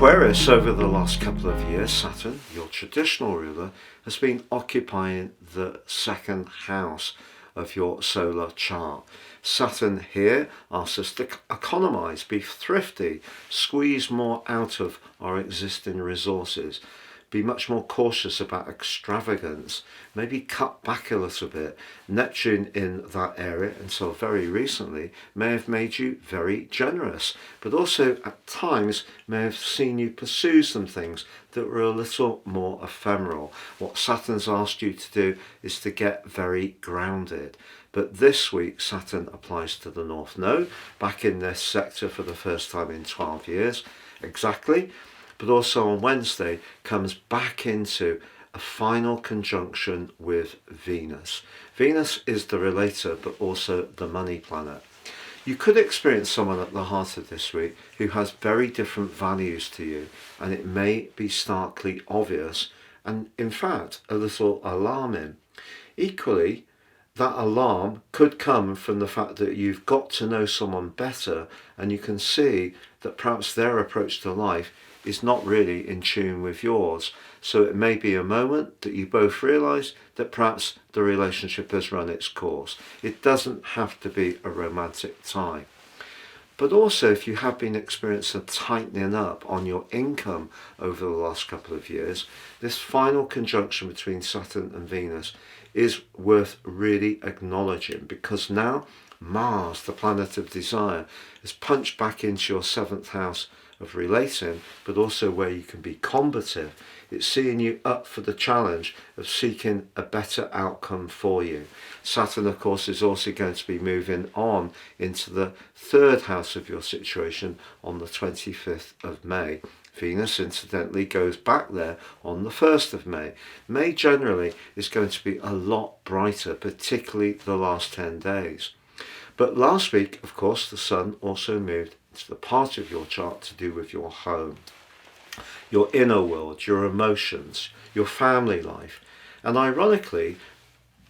Aquarius, over the last couple of years, Saturn, your traditional ruler, has been occupying the second house of your solar chart. Saturn here asks us to economize, be thrifty, squeeze more out of our existing resources, be much more cautious about extravagance, maybe cut back a little bit. Neptune in that area until very recently may have made you very generous, but also at times may have seen you pursue some things that were a little more ephemeral. What Saturn's asked you to do is to get very grounded. But this week Saturn applies to the North Node, back in this sector for the first time in 12 years exactly. But also on Wednesday comes back into a final conjunction with Venus. Venus is the relator, but also the money planet. You could experience someone at the heart of this week who has very different values to you, and it may be starkly obvious and in fact a little alarming. Equally, that alarm could come from the fact that you've got to know someone better and you can see that perhaps their approach to life is not really in tune with yours. So it may be a moment that you both realise that perhaps the relationship has run its course. It doesn't have to be a romantic tie. But also, if you have been experiencing a tightening up on your income over the last couple of years, this final conjunction between Saturn and Venus is worth really acknowledging, because now Mars, the planet of desire, has punched back into your seventh house of relating, but also where you can be combative. It's seeing you up for the challenge of seeking a better outcome for you. Saturn, of course, is also going to be moving on into the third house of your situation on the 25th of May. Venus, incidentally, goes back there on the 1st of May. May generally is going to be a lot brighter, particularly the last 10 days. But last week, of course, the Sun also moved into the part of your chart to do with your home, your inner world, your emotions, your family life. And ironically,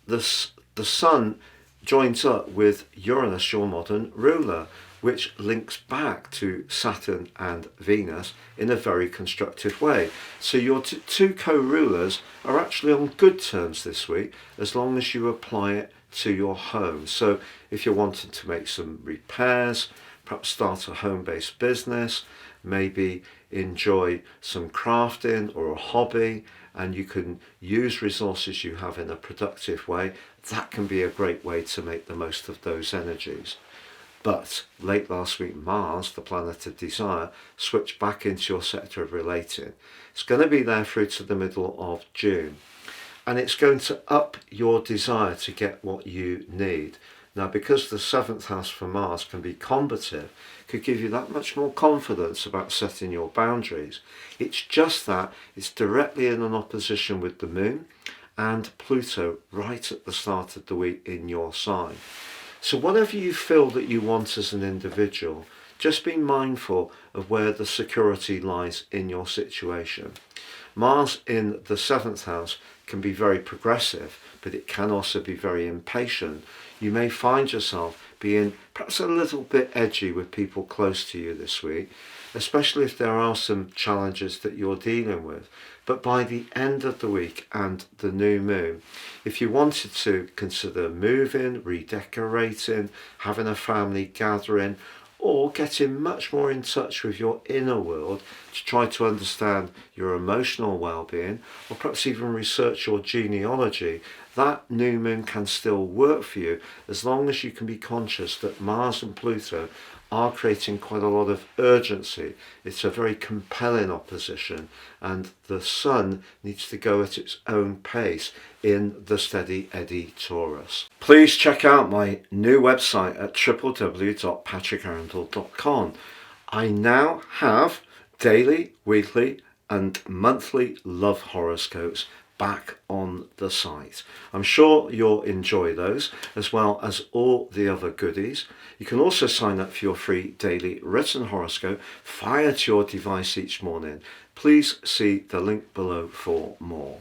the Sun joins up with Uranus, your modern ruler, which links back to Saturn and Venus in a very constructive way. So your two co-rulers are actually on good terms this week, as long as you apply it to your home. So if you're wanting to make some repairs, perhaps start a home-based business, maybe enjoy some crafting or a hobby, and you can use resources you have in a productive way, that can be a great way to make the most of those energies. But late last week, Mars, the planet of desire, switched back into your sector of relating. It's going to be there through to the middle of June. And it's going to up your desire to get what you need. Now, because the seventh house for Mars can be combative, could give you that much more confidence about setting your boundaries. It's just that it's directly in an opposition with the Moon and Pluto right at the start of the week in your sign. So whatever you feel that you want as an individual, just be mindful of where the security lies in your situation. Mars in the seventh house can be very progressive, but it can also be very impatient. You may find yourself being perhaps a little bit edgy with people close to you this week, especially if there are some challenges that you're dealing with. But by the end of the week and the new moon, if you wanted to consider moving, redecorating, having a family gathering, or getting much more in touch with your inner world to try to understand your emotional well-being, or perhaps even research your genealogy, that new moon can still work for you, as long as you can be conscious that Mars and Pluto are creating quite a lot of urgency. It's a very compelling opposition, and the Sun needs to go at its own pace in the steady eddy Taurus. Please check out my new website at www.patrickarundell.com. I now have daily, weekly and monthly love horoscopes back on the site. I'm sure you'll enjoy those, as well as all the other goodies. You can also sign up for your free daily written horoscope fired to your device each morning. Please see the link below for more.